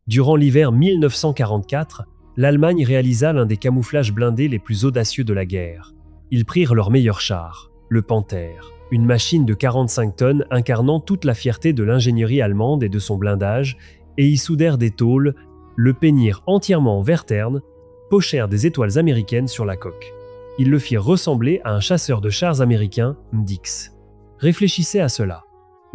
Durant l'hiver 1944, l'Allemagne réalisa l'un des camouflages blindés les plus audacieux de la guerre. Ils prirent leur meilleur char, le Panther, une machine de 45 tonnes incarnant toute la fierté de l'ingénierie allemande et de son blindage, et y soudèrent des tôles, le peignirent entièrement en vert terne, pochèrent des étoiles américaines sur la coque. Ils le firent ressembler à un chasseur de chars américain, MDix. Réfléchissez à cela.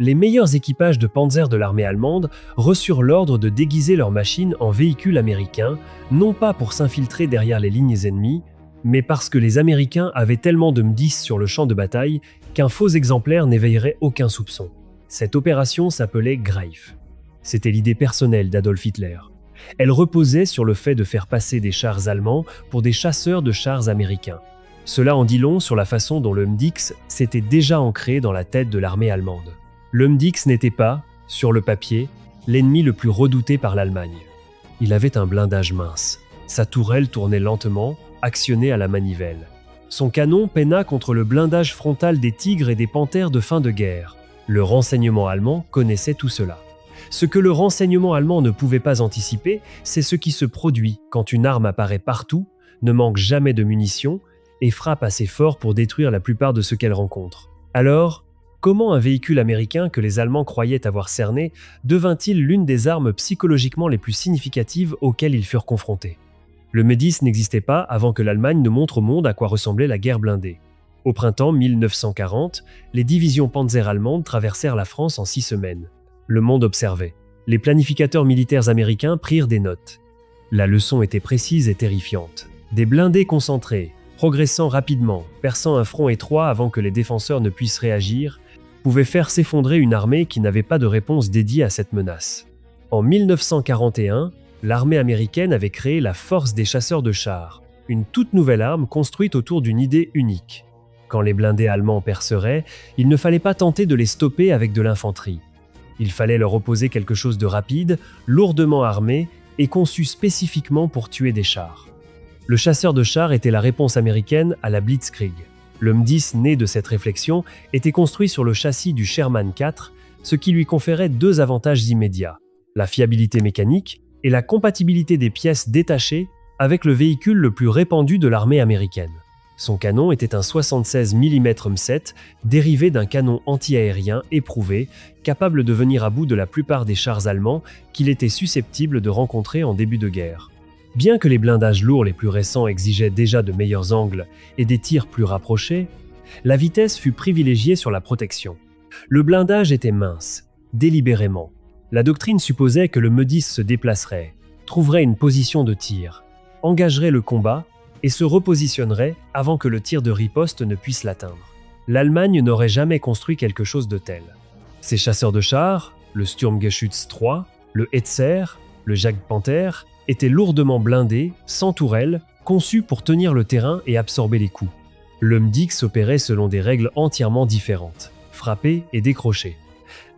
Les meilleurs équipages de Panzer de l'armée allemande reçurent l'ordre de déguiser leurs machines en véhicules américains, non pas pour s'infiltrer derrière les lignes ennemies, mais parce que les Américains avaient tellement de MDix sur le champ de bataille qu'un faux exemplaire n'éveillerait aucun soupçon. Cette opération s'appelait Greif. C'était l'idée personnelle d'Adolf Hitler. Elle reposait sur le fait de faire passer des chars allemands pour des chasseurs de chars américains. Cela en dit long sur la façon dont le MDix s'était déjà ancré dans la tête de l'armée allemande. Le MDix n'était pas, sur le papier, l'ennemi le plus redouté par l'Allemagne. Il avait un blindage mince. Sa tourelle tournait lentement, actionnée à la manivelle. Son canon peina contre le blindage frontal des Tigres et des Panthères de fin de guerre. Le renseignement allemand connaissait tout cela. Ce que le renseignement allemand ne pouvait pas anticiper, c'est ce qui se produit quand une arme apparaît partout, ne manque jamais de munitions et frappe assez fort pour détruire la plupart de ce qu'elle rencontre. Alors, comment un véhicule américain que les Allemands croyaient avoir cerné devint-il l'une des armes psychologiquement les plus significatives auxquelles ils furent confrontés ? Le MDix n'existait pas avant que l'Allemagne ne montre au monde à quoi ressemblait la guerre blindée. Au printemps 1940, les divisions Panzer allemandes traversèrent la France en 6 semaines. Le monde observait. Les planificateurs militaires américains prirent des notes. La leçon était précise et terrifiante. Des blindés concentrés, progressant rapidement, perçant un front étroit avant que les défenseurs ne puissent réagir, pouvaient faire s'effondrer une armée qui n'avait pas de réponse dédiée à cette menace. En 1941, l'armée américaine avait créé la Force des chasseurs de chars, une toute nouvelle arme construite autour d'une idée unique. Quand les blindés allemands perceraient, il ne fallait pas tenter de les stopper avec de l'infanterie. Il fallait leur opposer quelque chose de rapide, lourdement armé et conçu spécifiquement pour tuer des chars. Le chasseur de chars était la réponse américaine à la Blitzkrieg. Le MDix, né de cette réflexion, était construit sur le châssis du Sherman IV, ce qui lui conférait 2 avantages immédiats, la fiabilité mécanique et la compatibilité des pièces détachées avec le véhicule le plus répandu de l'armée américaine. Son canon était un 76 mm M7, dérivé d'un canon anti-aérien éprouvé, capable de venir à bout de la plupart des chars allemands qu'il était susceptible de rencontrer en début de guerre. Bien que les blindages lourds les plus récents exigeaient déjà de meilleurs angles et des tirs plus rapprochés, la vitesse fut privilégiée sur la protection. Le blindage était mince, délibérément. La doctrine supposait que le MDix se déplacerait, trouverait une position de tir, engagerait le combat et se repositionnerait avant que le tir de riposte ne puisse l'atteindre. L'Allemagne n'aurait jamais construit quelque chose de tel. Ses chasseurs de chars, le Sturmgeschütz III, le Hetzer, le Jagdpanther, étaient lourdement blindés, sans tourelle, conçus pour tenir le terrain et absorber les coups. Le MDix opérait selon des règles entièrement différentes, frapper et décrocher.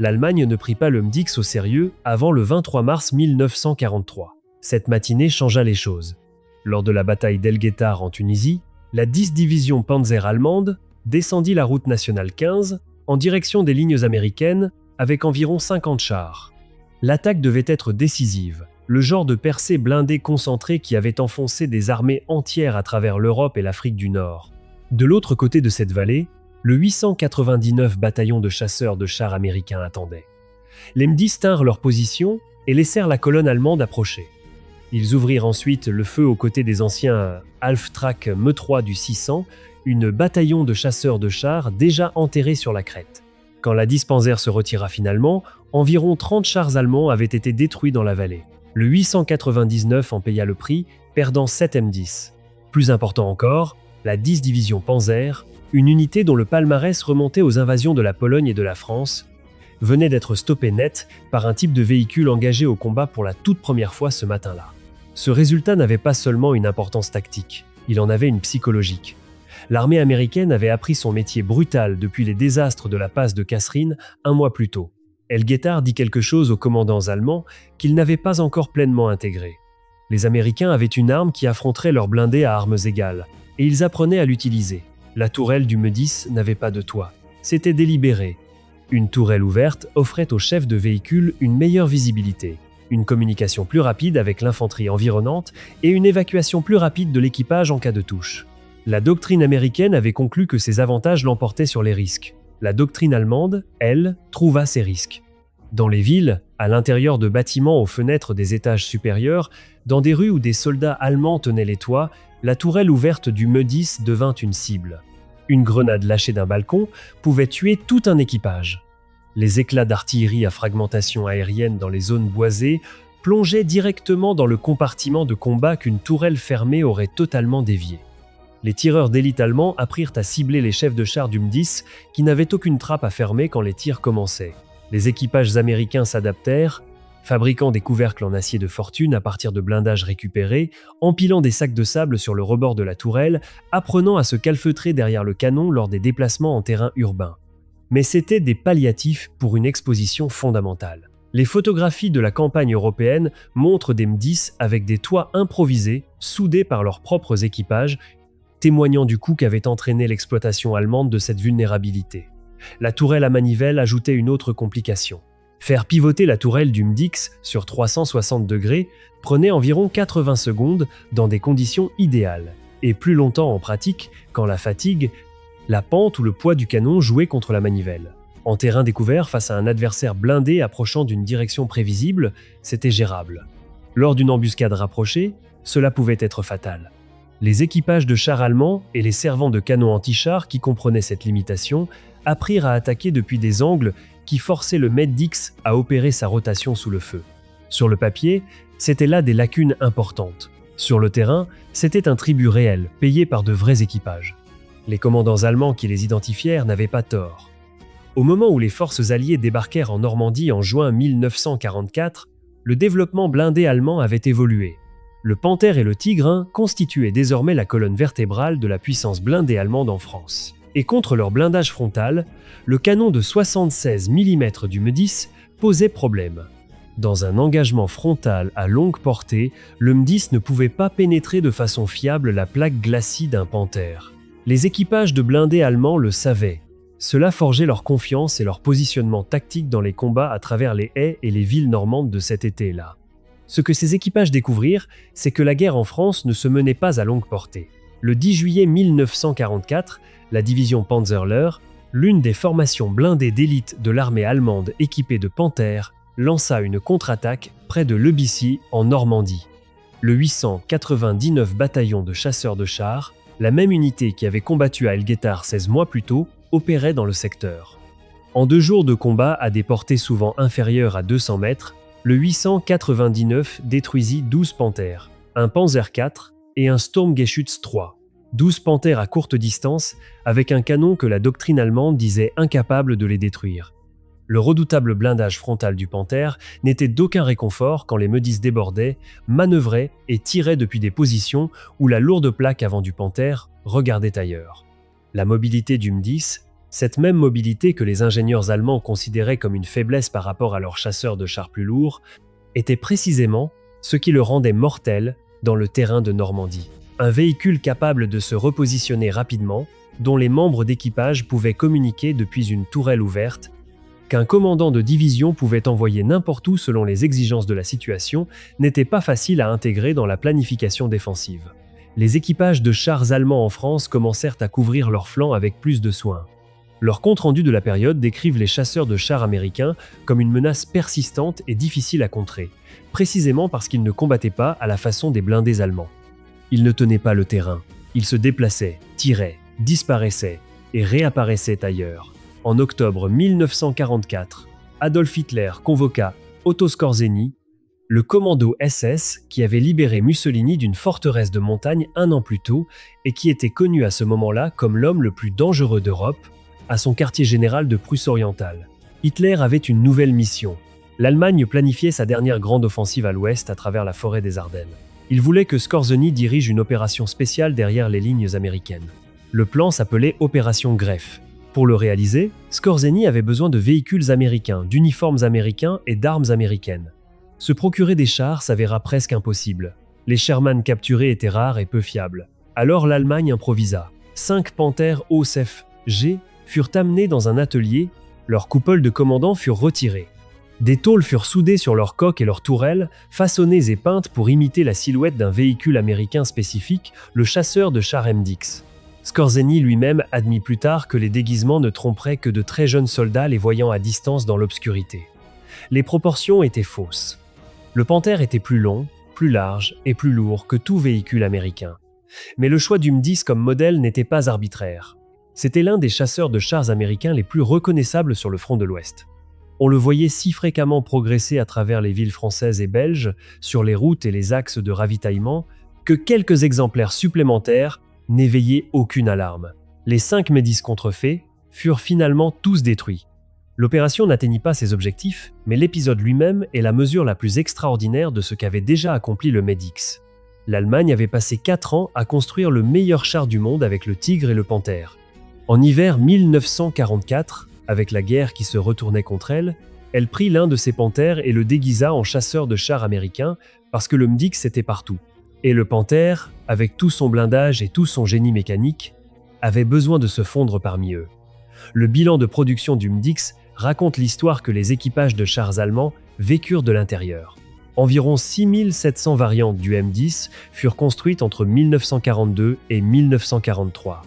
L'Allemagne ne prit pas le MDix au sérieux avant le 23 mars 1943. Cette matinée changea les choses. Lors de la bataille d'El-Guettar en Tunisie, la 10 division Panzer allemande descendit la route nationale 15 en direction des lignes américaines avec environ 50 chars. L'attaque devait être décisive, le genre de percée blindée concentrée qui avait enfoncé des armées entières à travers l'Europe et l'Afrique du Nord. De l'autre côté de cette vallée, le 899 bataillon de chasseurs de chars américains attendait. Les MDix tinrent leur position et laissèrent la colonne allemande approcher. Ils ouvrirent ensuite le feu aux côtés des anciens Halftrack Me3 du 600, une bataillon de chasseurs de chars déjà enterrés sur la crête. Quand la 10 Panzer se retira finalement, environ 30 chars allemands avaient été détruits dans la vallée. Le 899 en paya le prix, perdant 7 M10. Plus important encore, la 10 division Panzer, une unité dont le palmarès remontait aux invasions de la Pologne et de la France, venait d'être stoppée net par un type de véhicule engagé au combat pour la toute première fois ce matin-là. Ce résultat n'avait pas seulement une importance tactique, il en avait une psychologique. L'armée américaine avait appris son métier brutal depuis les désastres de la passe de Kasserine 1 mois plus tôt. El-Guettar dit quelque chose aux commandants allemands qu'ils n'avaient pas encore pleinement intégré. Les Américains avaient une arme qui affronterait leurs blindés à armes égales, et ils apprenaient à l'utiliser. La tourelle du MDix n'avait pas de toit. C'était délibéré. Une tourelle ouverte offrait au chef de véhicule une meilleure visibilité. une communication plus rapide avec l'infanterie environnante et une évacuation plus rapide de l'équipage en cas de touche. La doctrine américaine avait conclu que ces avantages l'emportaient sur les risques. La doctrine allemande, elle, trouva ces risques. Dans les villes, à l'intérieur de bâtiments aux fenêtres des étages supérieurs, dans des rues où des soldats allemands tenaient les toits, la tourelle ouverte du Me-10 devint une cible. Une grenade lâchée d'un balcon pouvait tuer tout un équipage. Les éclats d'artillerie à fragmentation aérienne dans les zones boisées plongeaient directement dans le compartiment de combat qu'une tourelle fermée aurait totalement dévié. Les tireurs d'élite allemands apprirent à cibler les chefs de char du Me-10 qui n'avaient aucune trappe à fermer quand les tirs commençaient. Les équipages américains s'adaptèrent, fabriquant des couvercles en acier de fortune à partir de blindages récupérés, empilant des sacs de sable sur le rebord de la tourelle, apprenant à se calfeutrer derrière le canon lors des déplacements en terrain urbain. Mais c'étaient des palliatifs pour une exposition fondamentale. Les photographies de la campagne européenne montrent des Me-10 avec des toits improvisés, soudés par leurs propres équipages, témoignant du coup qu'avait entraîné l'exploitation allemande de cette vulnérabilité. La tourelle à manivelle ajoutait une autre complication. Faire pivoter la tourelle du Me-10 sur 360 degrés prenait environ 80 secondes dans des conditions idéales, et plus longtemps en pratique quand la fatigue, la pente ou le poids du canon jouaient contre la manivelle. En terrain découvert face à un adversaire blindé approchant d'une direction prévisible, c'était gérable. Lors d'une embuscade rapprochée, cela pouvait être fatal. Les équipages de chars allemands et les servants de canons anti-chars qui comprenaient cette limitation apprirent à attaquer depuis des angles qui forçaient le Me-10 à opérer sa rotation sous le feu. Sur le papier, c'était là des lacunes importantes. Sur le terrain, c'était un tribut réel, payé par de vrais équipages. Les commandants allemands qui les identifièrent n'avaient pas tort. Au moment où les forces alliées débarquèrent en Normandie en juin 1944, le développement blindé allemand avait évolué. Le Panthère et le Tigre constituaient désormais la colonne vertébrale de la puissance blindée allemande en France. Et contre leur blindage frontal, le canon de 76 mm du Me-10 posait problème. Dans un engagement frontal à longue portée, le Me-10 ne pouvait pas pénétrer de façon fiable la plaque glacis d'un Panthère. Les équipages de blindés allemands le savaient. Cela forgeait leur confiance et leur positionnement tactique dans les combats à travers les haies et les villes normandes de cet été-là. Ce que ces équipages découvrirent, c'est que la guerre en France ne se menait pas à longue portée. Le 10 juillet 1944, la division Panzerlehr, l'une des formations blindées d'élite de l'armée allemande équipée de Panthères, lança une contre-attaque près de Lebicy en Normandie. Le 899 bataillon de chasseurs de chars, la même unité qui avait combattu à Elguetar 16 mois plus tôt, opérait dans le secteur. En 2 jours de combat à des portées souvent inférieures à 200 mètres, le 899 détruisit 12 Panthères, un Panzer IV et un Sturmgeschütz III. 12 Panthères à courte distance, avec un canon que la doctrine allemande disait incapable de les détruire. Le redoutable blindage frontal du Panthère n'était d'aucun réconfort quand les Me-10 débordaient, manœuvraient et tiraient depuis des positions où la lourde plaque avant du Panthère regardait ailleurs. La mobilité du Me-10, cette même mobilité que les ingénieurs allemands considéraient comme une faiblesse par rapport à leurs chasseurs de chars plus lourds, était précisément ce qui le rendait mortel dans le terrain de Normandie. Un véhicule capable de se repositionner rapidement, dont les membres d'équipage pouvaient communiquer depuis une tourelle ouverte, qu'un commandant de division pouvait envoyer n'importe où selon les exigences de la situation, n'était pas facile à intégrer dans la planification défensive. Les équipages de chars allemands en France commencèrent à couvrir leurs flancs avec plus de soin. Leurs comptes rendus de la période décrivent les chasseurs de chars américains comme une menace persistante et difficile à contrer, précisément parce qu'ils ne combattaient pas à la façon des blindés allemands. Ils ne tenaient pas le terrain, ils se déplaçaient, tiraient, disparaissaient et réapparaissaient ailleurs. En octobre 1944, Adolf Hitler convoqua Otto Skorzeny, le commando SS qui avait libéré Mussolini d'une forteresse de montagne 1 an plus tôt et qui était connu à ce moment-là comme l'homme le plus dangereux d'Europe, à son quartier général de Prusse orientale. Hitler avait une nouvelle mission. L'Allemagne planifiait sa dernière grande offensive à l'ouest à travers la forêt des Ardennes. Il voulait que Skorzeny dirige une opération spéciale derrière les lignes américaines. Le plan s'appelait Opération Greffe. Pour le réaliser, Skorzeny avait besoin de véhicules américains, d'uniformes américains et d'armes américaines. Se procurer des chars s'avéra presque impossible. Les Sherman capturés étaient rares et peu fiables. Alors l'Allemagne improvisa. 5 Panthères OSEF G furent amenés dans un atelier, leurs coupoles de commandant furent retirées. Des tôles furent soudées sur leurs coques et leurs tourelles, façonnées et peintes pour imiter la silhouette d'un véhicule américain spécifique, le chasseur de chars MX. Skorzeny lui-même admit plus tard que les déguisements ne tromperaient que de très jeunes soldats les voyant à distance dans l'obscurité. Les proportions étaient fausses. Le Panther était plus long, plus large et plus lourd que tout véhicule américain. Mais le choix du M10 comme modèle n'était pas arbitraire. C'était l'un des chasseurs de chars américains les plus reconnaissables sur le front de l'Ouest. On le voyait si fréquemment progresser à travers les villes françaises et belges, sur les routes et les axes de ravitaillement, que quelques exemplaires supplémentaires n'éveillaient aucune alarme. Les 5 M10 contrefaits furent finalement tous détruits. L'opération n'atteignit pas ses objectifs, mais l'épisode lui-même est la mesure la plus extraordinaire de ce qu'avait déjà accompli le MEDIX. L'Allemagne avait passé 4 ans à construire le meilleur char du monde avec le Tigre et le Panther. En hiver 1944, avec la guerre qui se retournait contre elle, elle prit l'un de ses Panthers et le déguisa en chasseur de chars américain parce que le MDX était partout. Et le Panther, avec tout son blindage et tout son génie mécanique, avait besoin de se fondre parmi eux. Le bilan de production du MDX raconte l'histoire que les équipages de chars allemands vécurent de l'intérieur. Environ 6700 variantes du M10 furent construites entre 1942 et 1943.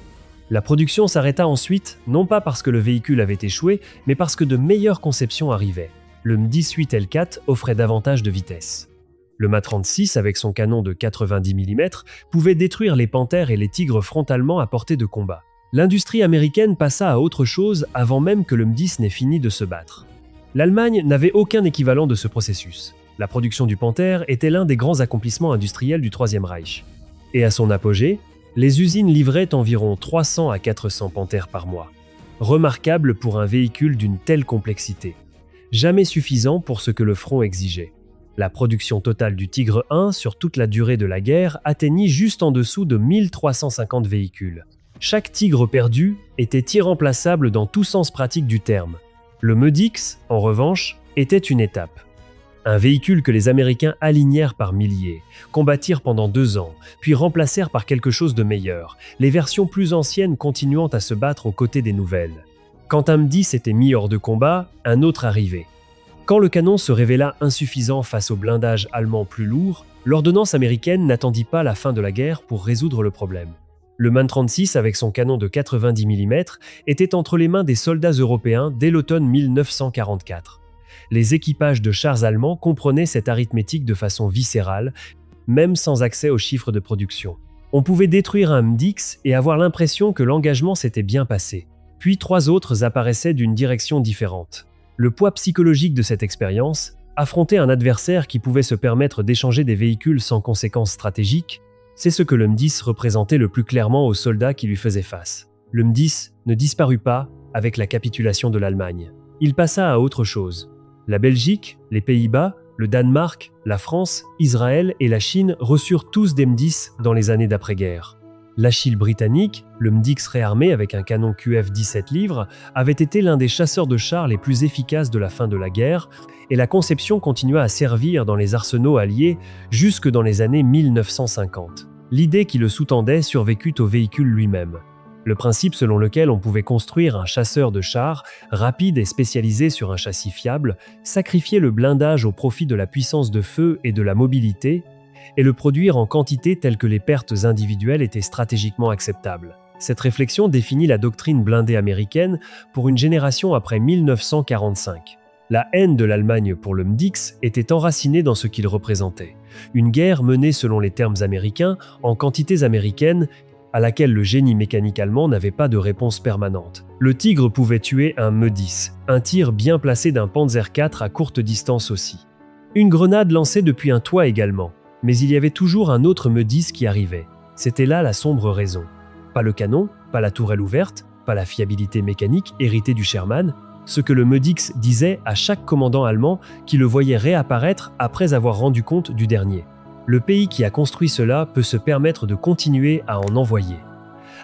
La production s'arrêta ensuite, non pas parce que le véhicule avait échoué, mais parce que de meilleures conceptions arrivaient. Le M18 L4 offrait davantage de vitesse. Le MA-36, avec son canon de 90 mm, pouvait détruire les panthères et les tigres frontalement à portée de combat. L'industrie américaine passa à autre chose avant même que le M10 n'ait fini de se battre. L'Allemagne n'avait aucun équivalent de ce processus. La production du Panther était l'un des grands accomplissements industriels du Troisième Reich. Et à son apogée, les usines livraient environ 300 à 400 Panthers par mois. Remarquable pour un véhicule d'une telle complexité. Jamais suffisant pour ce que le front exigeait. La production totale du Tigre 1 sur toute la durée de la guerre atteignit juste en dessous de 1350 véhicules. Chaque Tigre perdu était irremplaçable dans tout sens pratique du terme. Le MEDIX, en revanche, était une étape. Un véhicule que les Américains alignèrent par milliers, combattirent pendant 2 ans, puis remplacèrent par quelque chose de meilleur, les versions plus anciennes continuant à se battre aux côtés des nouvelles. Quand un M10 était mis hors de combat, un autre arrivait. Quand le canon se révéla insuffisant face au blindage allemand plus lourd, l'ordonnance américaine n'attendit pas la fin de la guerre pour résoudre le problème. Le MAN-36, avec son canon de 90 mm, était entre les mains des soldats européens dès l'automne 1944. Les équipages de chars allemands comprenaient cette arithmétique de façon viscérale, même sans accès aux chiffres de production. On pouvait détruire un MDX et avoir l'impression que l'engagement s'était bien passé. Puis 3 autres apparaissaient d'une direction différente. Le poids psychologique de cette expérience, affronter un adversaire qui pouvait se permettre d'échanger des véhicules sans conséquences stratégiques, c'est ce que le M10 représentait le plus clairement aux soldats qui lui faisaient face. Le M10 ne disparut pas avec la capitulation de l'Allemagne. Il passa à autre chose. La Belgique, les Pays-Bas, le Danemark, la France, Israël et la Chine reçurent tous des M10 dans les années d'après-guerre. L'Achille britannique, le MDX réarmé avec un canon QF 17 livres, avait été l'un des chasseurs de chars les plus efficaces de la fin de la guerre, et la conception continua à servir dans les arsenaux alliés jusque dans les années 1950. L'idée qui le sous-tendait survécut au véhicule lui-même. Le principe selon lequel on pouvait construire un chasseur de chars rapide et spécialisé sur un châssis fiable, sacrifier le blindage au profit de la puissance de feu et de la mobilité, et le produire en quantité telle que les pertes individuelles étaient stratégiquement acceptables. Cette réflexion définit la doctrine blindée américaine pour une génération après 1945. La haine de l'Allemagne pour le MDX était enracinée dans ce qu'il représentait. Une guerre menée selon les termes américains, en quantités américaines, à laquelle le génie mécanique allemand n'avait pas de réponse permanente. Le Tigre pouvait tuer un Me-10, un tir bien placé d'un Panzer IV à courte distance aussi. Une grenade lancée depuis un toit également. Mais il y avait toujours un autre Me-10 qui arrivait. C'était là la sombre raison. Pas le canon, pas la tourelle ouverte, pas la fiabilité mécanique héritée du Sherman, ce que le Me-10 disait à chaque commandant allemand qui le voyait réapparaître après avoir rendu compte du dernier. Le pays qui a construit cela peut se permettre de continuer à en envoyer.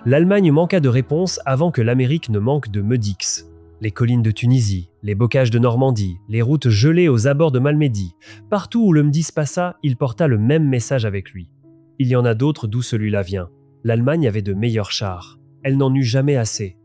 L'Allemagne manqua de réponse avant que l'Amérique ne manque de Me-10. Les collines de Tunisie, les bocages de Normandie, les routes gelées aux abords de Malmedy. Partout où le M10 passa, il porta le même message avec lui. Il y en a d'autres d'où celui-là vient. L'Allemagne avait de meilleurs chars. Elle n'en eut jamais assez.